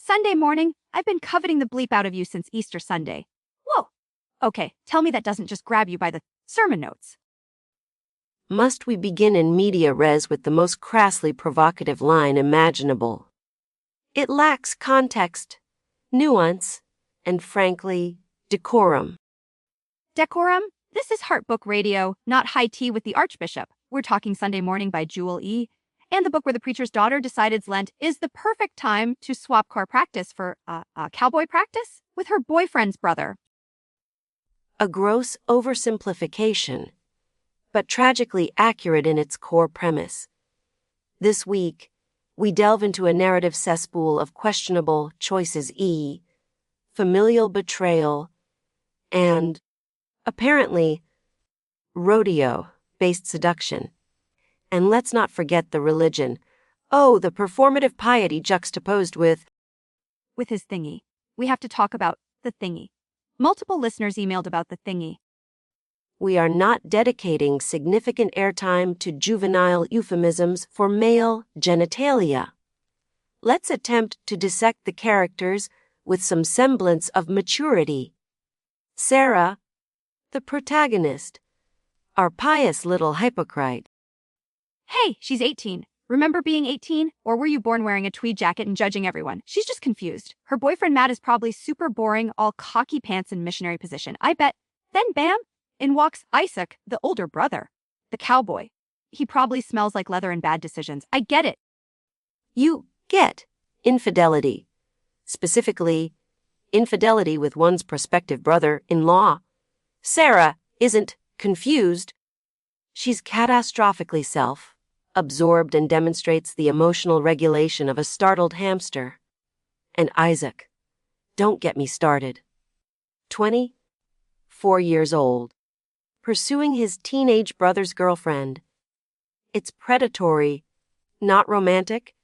Sunday morning, I've been coveting the bleep out of you since Easter Sunday. Whoa. Okay, tell me that doesn't just grab you by the sermon notes. Must we begin in media res with the most crassly provocative line imaginable? It lacks context, nuance, and frankly, decorum. Decorum? This is Heart Book Radio, not High Tea with the Archbishop. We're talking Sunday Morning by Jewel E., and the book where the preacher's daughter decides Lent is the perfect time to swap car practice for cowboy practice with her boyfriend's brother. A gross oversimplification, but tragically accurate in its core premise. This week, we delve into a narrative cesspool of questionable choices familial betrayal, and, apparently, rodeo-based seduction. And let's not forget the religion. Oh, the performative piety juxtaposed with his thingy. We have to talk about the thingy. Multiple listeners emailed about the thingy. We are not dedicating significant airtime to juvenile euphemisms for male genitalia. Let's attempt to dissect the characters with some semblance of maturity. Sarah, the protagonist, our pious little hypocrite. Hey, she's 18. Remember being 18? Or were you born wearing a tweed jacket and judging everyone? She's just confused. Her boyfriend Matt is probably super boring, all cocky pants in missionary position. I bet. Then bam, in walks Issac, the older brother. The cowboy. He probably smells like leather and bad decisions. I get it. You get infidelity. Specifically, infidelity with one's prospective brother-in-law. Sarah isn't confused. She's catastrophically self-absorbed and demonstrates the emotional regulation of a startled hamster. And Isaac, don't get me started. 24 years old, pursuing his teenage brother's girlfriend. It's predatory, not romantic.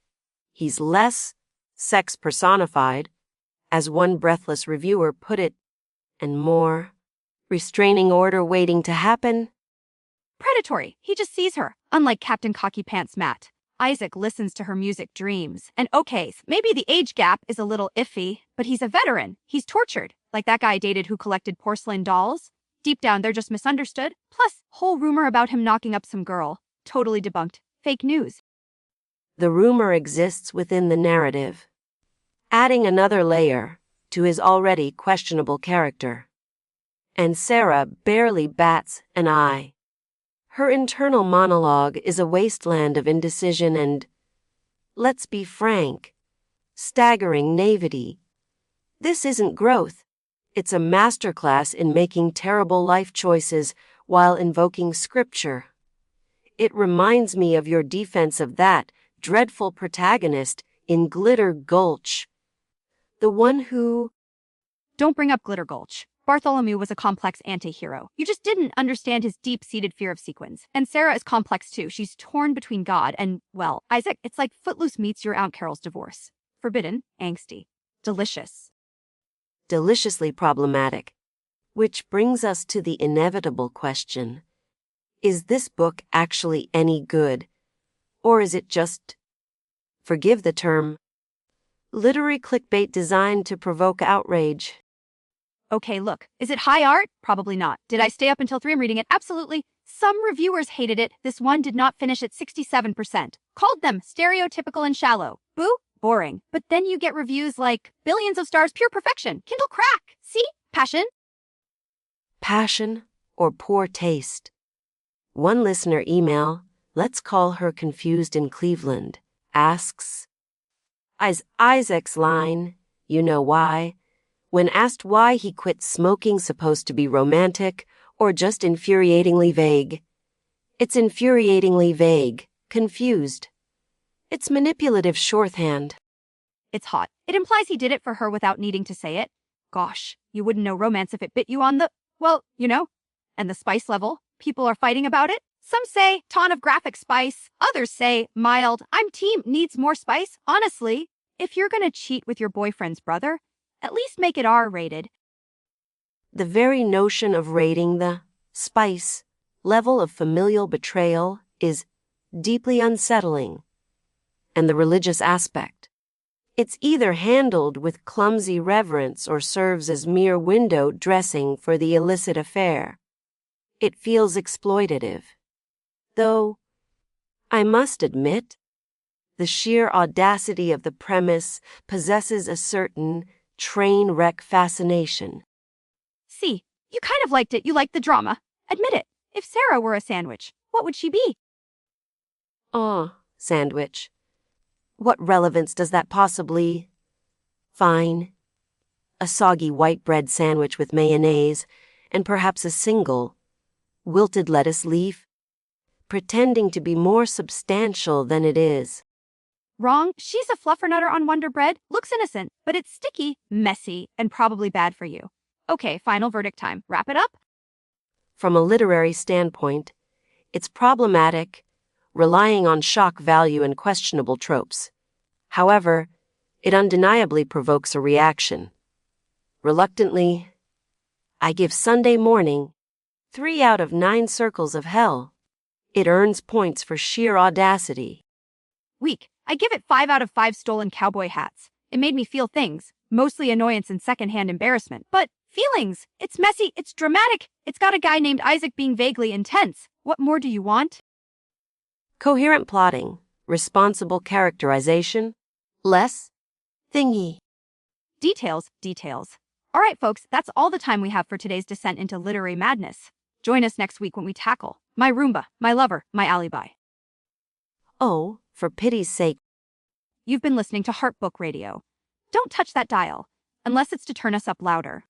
He's less sex personified, as one breathless reviewer put it, and more restraining order waiting to happen. Predatory. He just sees her. Unlike Captain Cocky Pants Matt, Isaac listens to her music dreams. And okay, maybe the age gap is a little iffy, but he's a veteran. He's tortured, like that guy I dated who collected porcelain dolls. Deep down, they're just misunderstood. Plus, whole rumor about him knocking up some girl. Totally debunked. Fake news. The rumor exists within the narrative, adding another layer to his already questionable character. And Sarah barely bats an eye. Her internal monologue is a wasteland of indecision and, let's be frank, staggering naivety. This isn't growth. It's a masterclass in making terrible life choices while invoking scripture. It reminds me of your defense of that dreadful protagonist in Glitter Gulch. The one who... Don't bring up Glitter Gulch. Bartholomew was a complex anti-hero. You just didn't understand his deep-seated fear of sequins. And Sarah is complex too. She's torn between God and, well, Isaac. It's like Footloose meets your Aunt Carol's divorce. Forbidden, angsty, delicious. Deliciously problematic. Which brings us to the inevitable question. Is this book actually any good? Or is it just, forgive the term, literary clickbait designed to provoke outrage? Okay, look, is it high art? Probably not. Did I stay up until 3 reading it? Absolutely. Some reviewers hated it. This one did not finish at 67%. Called them stereotypical and shallow. Boo? Boring. But then you get reviews like, billions of stars, pure perfection, Kindle crack. See? Passion? Passion or poor taste? One listener email, let's call her Confused in Cleveland, asks, Is Isaac's line, you know why, when asked why he quit smoking supposed to be romantic or just infuriatingly vague? It's infuriatingly vague, confused. It's manipulative shorthand. It's hot. It implies he did it for her without needing to say it. Gosh, you wouldn't know romance if it bit you on the, well, you know. And the spice level, people are fighting about it. Some say ton of graphic spice. Others say mild. I'm team needs more spice. Honestly, if you're gonna cheat with your boyfriend's brother, at least make it R-rated. The very notion of rating the spice level of familial betrayal is deeply unsettling. And the religious aspect. It's either handled with clumsy reverence or serves as mere window dressing for the illicit affair. It feels exploitative. Though, I must admit, the sheer audacity of the premise possesses a certain train wreck fascination. See, you kind of liked it. You liked the drama. Admit it. If Sarah were a sandwich, what would she be? Sandwich. What relevance does that possibly? Fine. A soggy white bread sandwich with mayonnaise, and perhaps a single, wilted lettuce leaf, pretending to be more substantial than it is. Wrong. She's a fluffernutter on Wonder Bread. Looks innocent, but it's sticky, messy, and probably bad for you. Okay, final verdict time. Wrap it up? From a literary standpoint, it's problematic, relying on shock value and questionable tropes. However, it undeniably provokes a reaction. Reluctantly, I give Sunday Morning 3 out of 9 circles of hell. It earns points for sheer audacity. Weak. I give it 5 out of 5 stolen cowboy hats. It made me feel things, mostly annoyance and secondhand embarrassment. But feelings. It's messy, it's dramatic. It's got a guy named Isaac being vaguely intense. What more do you want? Coherent plotting, responsible characterization, less thingy. Details. All right, folks, that's all the time we have for today's descent into literary madness. Join us next week when we tackle my Roomba, my lover, my alibi. Oh, for pity's sake. You've been listening to Heart Book Radio. Don't touch that dial, unless it's to turn us up louder.